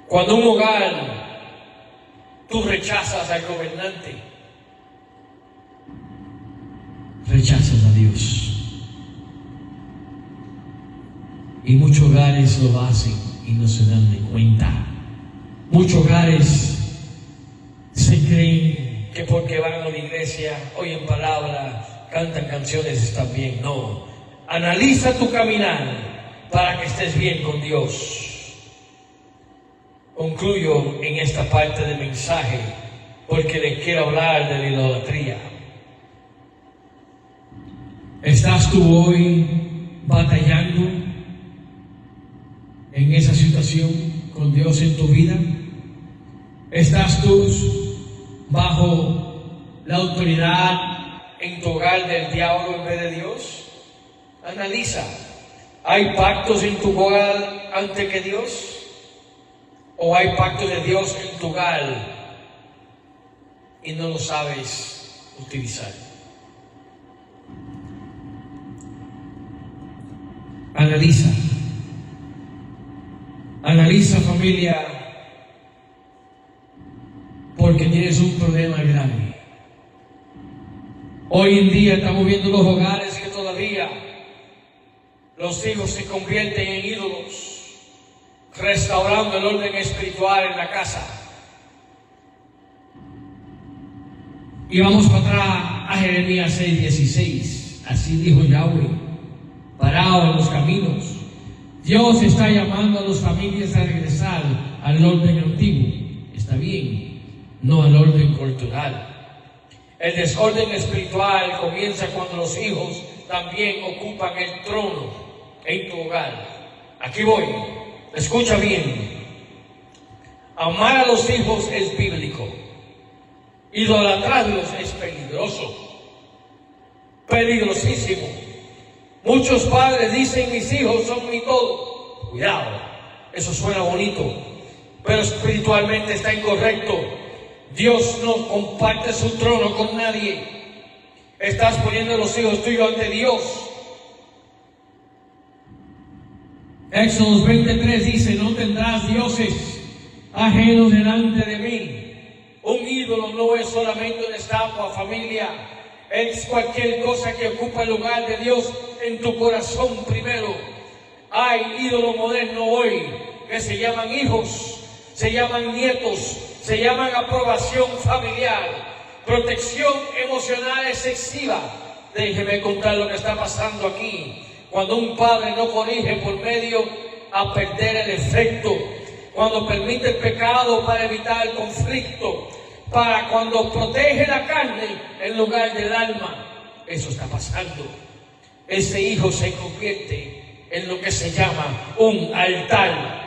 [SPEAKER 2] Cuando un hogar tú rechazas al gobernante, rechazas a Dios. Y muchos hogares lo hacen. y no se dan de cuenta. Muchos hogares se creen que porque van a la iglesia, oyen palabra, cantan canciones, están bien. No, analiza tu caminar para que estés bien con Dios. Concluyo en esta parte del mensaje porque les quiero hablar de la idolatría. ¿Estás tú hoy batallando en esa situación con Dios en tu vida? ¿Estás tú bajo la autoridad en tu hogar del diablo en vez de Dios? Analiza. ¿Hay pactos en tu hogar antes que Dios? ¿O hay pactos de Dios en tu hogar y no lo sabes utilizar? Analiza. Analiza, familia, porque tienes un problema grave. Hoy en día estamos viendo los hogares que todavía los hijos se convierten en ídolos, restaurando el orden espiritual en la casa. Y vamos para atrás a Jeremías 6:16. Así dijo Yahweh, parado en los caminos. Dios está llamando a las familias a regresar al orden antiguo. Está bien, no al orden cultural. El desorden espiritual comienza cuando los hijos también ocupan el trono en tu hogar. Aquí voy. Escucha bien. Amar a los hijos es bíblico. Idolatrarlos es peligroso. Peligrosísimo. Muchos padres dicen: mis hijos son mi todo. Cuidado, eso suena bonito, pero espiritualmente está incorrecto. Dios no comparte su trono con nadie. Estás poniendo a los hijos tuyos ante Dios. Éxodo 23 dice: no tendrás dioses ajenos delante de mí. Un ídolo no es solamente una estatua, familia. Es cualquier cosa que ocupa el lugar de Dios en tu corazón primero. Hay ídolos modernos hoy que se llaman hijos, se llaman nietos, se llaman aprobación familiar, protección emocional excesiva. Déjeme contar lo que está pasando aquí. Cuando un padre no corrige por medio a perder el efecto, cuando permite el pecado para evitar el conflicto, para cuando protege la carne en lugar del alma, eso está pasando. Ese hijo se convierte en lo que se llama un altar.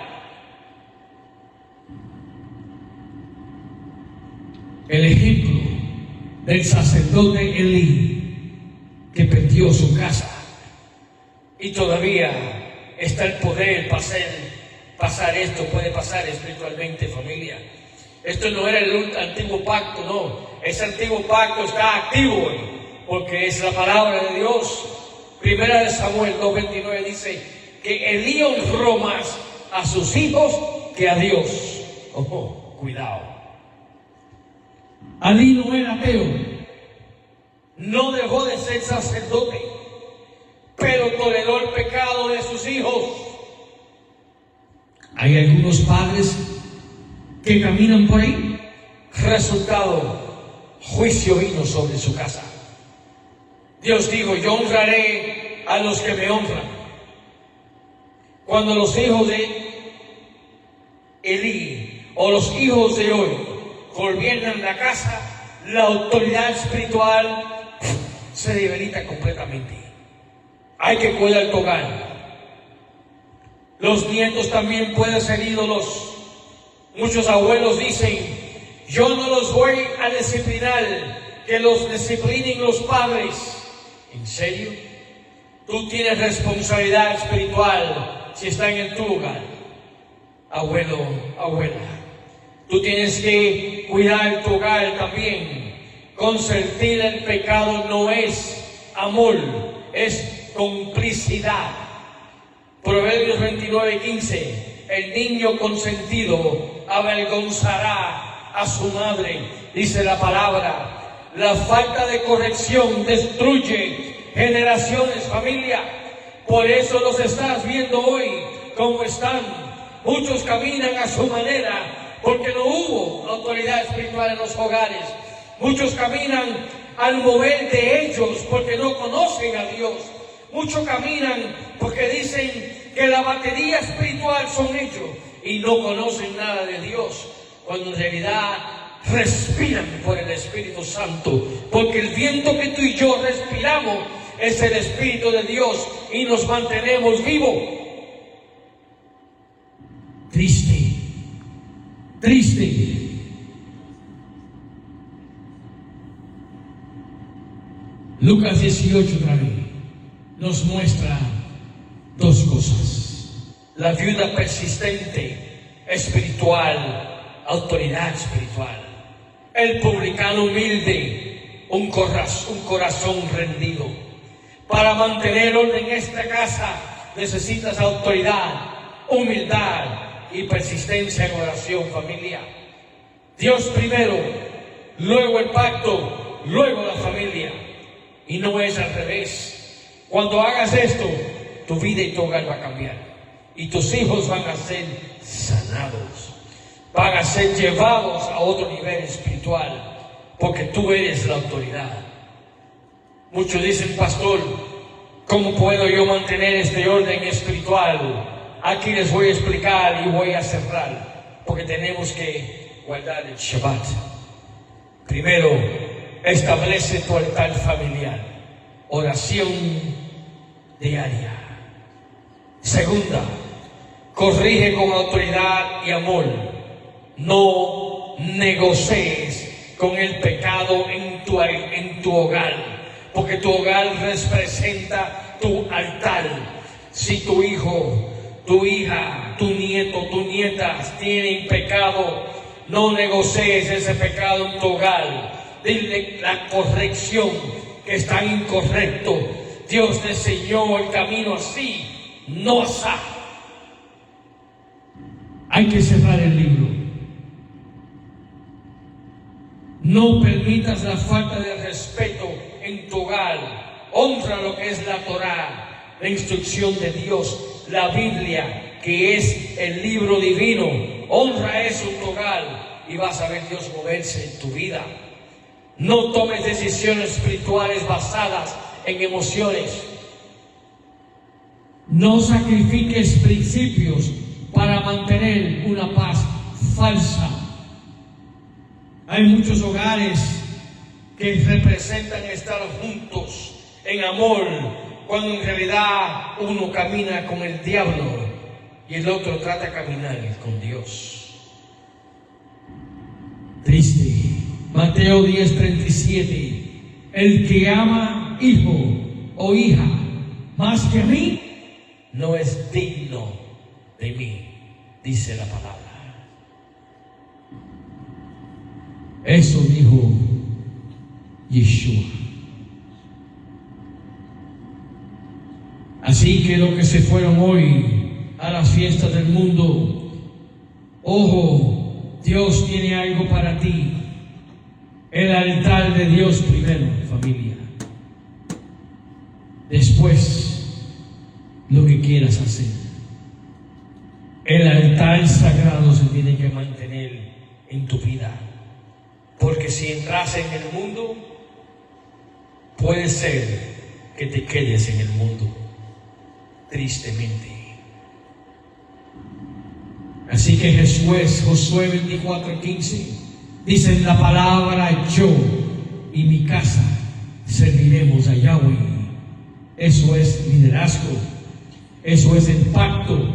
[SPEAKER 2] El ejemplo del sacerdote Elí, que perdió su casa, y todavía está el poder para pasar esto, puede pasar espiritualmente, familia. Esto no era el antiguo pacto, no. Ese antiguo pacto está activo porque es la palabra de Dios. Primera de Samuel 2:29 dice que Elí honró más a sus hijos que a Dios. Ojo, cuidado. Elí no era ateo, no dejó de ser sacerdote, pero toleró el pecado de sus hijos. Hay algunos padres que caminan por ahí. Resultado, juicio vino sobre su casa. Dios dijo: yo honraré a los que me honran. Cuando los hijos de Elí o los hijos de hoy gobiernan la casa, la autoridad espiritual se debilita completamente. Hay que cuidar tu hogar. Los nietos también pueden ser ídolos. Muchos abuelos dicen: yo no los voy a disciplinar, que los disciplinen los padres. ¿En serio? Tú tienes responsabilidad espiritual si están en tu hogar. Abuelo, abuela, tú tienes que cuidar tu hogar también. Consentir el pecado no es amor, es complicidad. Proverbios 29:15. El niño consentido avergonzará a su madre, dice la palabra. La falta de corrección destruye generaciones, familia. Por eso los estás viendo hoy como están, Muchos caminan a su manera porque no hubo autoridad espiritual en los hogares. Muchos caminan al mover de ellos porque no conocen a Dios. Muchos caminan porque dicen que la batería espiritual son ellos y no conocen nada de Dios, cuando en realidad respiran por el Espíritu Santo, porque el viento que tú y yo respiramos es el Espíritu de Dios y nos mantenemos vivos. Triste, triste. Lucas 18 otra vez nos muestra dos cosas: la viuda persistente espiritual, autoridad espiritual; el publicano humilde, un corazón rendido. Para mantener orden en esta casa necesitas autoridad, humildad y persistencia en oración, familia. Dios primero, luego el pacto, luego la familia. Y no es al revés. Cuando hagas esto, tu vida y tu hogar va a cambiar. Y tus hijos van a ser sanados. Van a ser llevados a otro nivel espiritual. Porque tú eres la autoridad. Muchos dicen: pastor, ¿cómo puedo yo mantener este orden espiritual? Aquí les voy a explicar y voy a cerrar. Porque tenemos que guardar el Shabbat. Primero, establece tu altar familiar. Oración diaria. Segunda, corrige con autoridad y amor. No negocies con el pecado en tu hogar, porque tu hogar representa tu altar. Si tu hijo, tu hija, tu nieto, tu nieta tienen pecado, no negocies ese pecado en tu hogar. Dile la corrección, que está incorrecto. Dios te enseñó el camino así, no así. Hay que cerrar el libro. No permitas la falta de respeto en tu hogar. Honra lo que es la Torá, la instrucción de Dios, la Biblia, que es el libro divino. Honra eso en tu hogar y vas a ver Dios moverse en tu vida. No tomes decisiones espirituales basadas en emociones. No sacrifiques principios para mantener una paz falsa. Hay muchos hogares que representan estar juntos en amor, cuando en realidad uno camina con el diablo y el otro trata de caminar con Dios. Triste. Mateo 10:37. El que ama hijo o hija más que a mí, no es digno de mí, dice la palabra. Eso dijo Yeshua. Así que los que se fueron hoy a las fiestas del mundo, ojo, Dios tiene algo para ti. El altar de Dios primero, familia. Después, lo que quieras hacer. El altar sagrado se tiene que mantener en tu vida. Porque si entras en el mundo, puede ser que te quedes en el mundo. Tristemente. Así que Josué 24:15. Dice en la palabra: yo y mi casa serviremos a Yahweh. Eso es liderazgo, eso es el pacto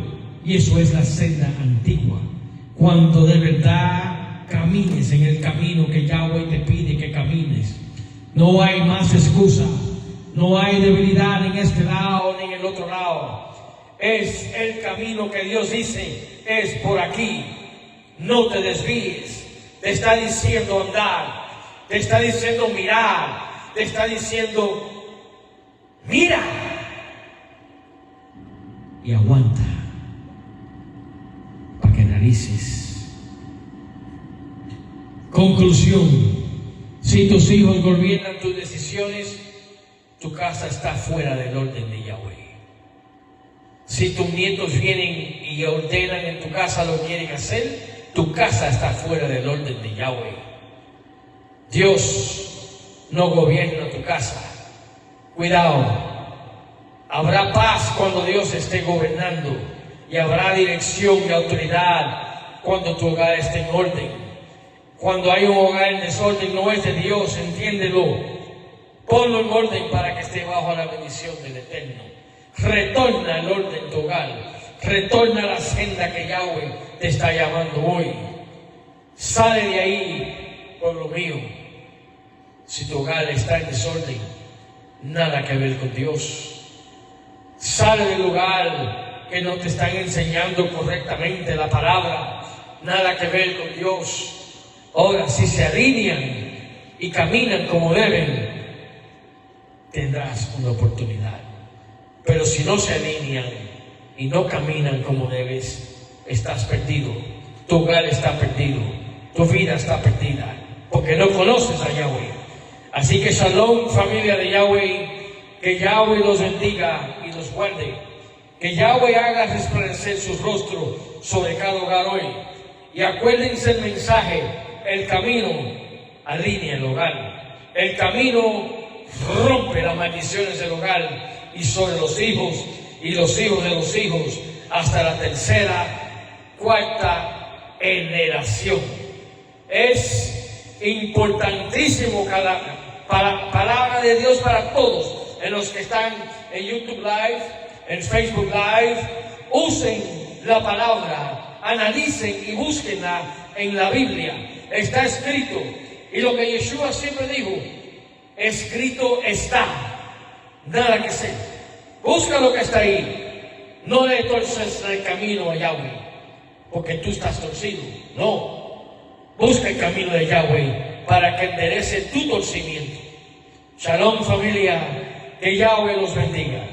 [SPEAKER 2] y eso es la senda antigua. Cuando de verdad camines en el camino que Yahweh te pide que camines, no hay más excusa, no hay debilidad en este lado ni en el otro lado. Es el camino que Dios dice, es por aquí, no te desvíes. Te está diciendo andar, te está diciendo mirar, te está diciendo mira y aguanta para que analices. Conclusión: si tus hijos gobiernan tus decisiones, tu casa está fuera del orden de Yahweh. Si tus nietos vienen y ordenan en tu casa lo que quieren hacer, tu casa está fuera del orden de Yahweh. Dios no gobierna tu casa. Cuidado. Habrá paz cuando Dios esté gobernando y habrá dirección y autoridad cuando tu hogar esté en orden. Cuando hay un hogar en desorden, no es de Dios, entiéndelo. Ponlo en orden para que esté bajo la bendición del Eterno. Retorna al orden tu hogar. Retorna a la senda que Yahweh te está llamando hoy. Sale de ahí, pueblo mío. Si tu hogar está en desorden, nada que ver con Dios. Sale del lugar que no te están enseñando correctamente la palabra. Nada que ver con Dios. Ahora, si se alinean y caminan como deben, tendrás una oportunidad. Pero si no se alinean y no caminan como debes, estás perdido. Tu hogar está perdido. Tu vida está perdida. Porque no conoces a Yahweh. Así que shalom, familia de Yahweh. Que Yahweh los bendiga y los guarde. Que Yahweh haga resplandecer su rostro sobre cada hogar hoy. Y acuérdense el mensaje. El camino alinea el hogar. El camino rompe las maldiciones del hogar y sobre los hijos y los hijos de los hijos hasta la tercera, cuarta generación. Es importantísimo cada palabra de Dios para todos. En los que están en YouTube Live, en Facebook Live, usen la palabra, analicen y búsquenla en la Biblia. Está escrito, y lo que Yeshua siempre dijo, escrito está, nada que ser. Busca lo que está ahí, no le torces el camino a Yahweh, porque tú estás torcido. No, busca el camino de Yahweh para que enderece tu torcimiento. Shalom, familia, que Yahweh los bendiga.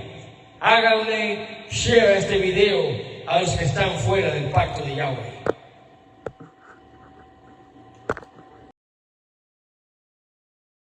[SPEAKER 2] Háganle share este video a los que están fuera del pacto de Yahweh.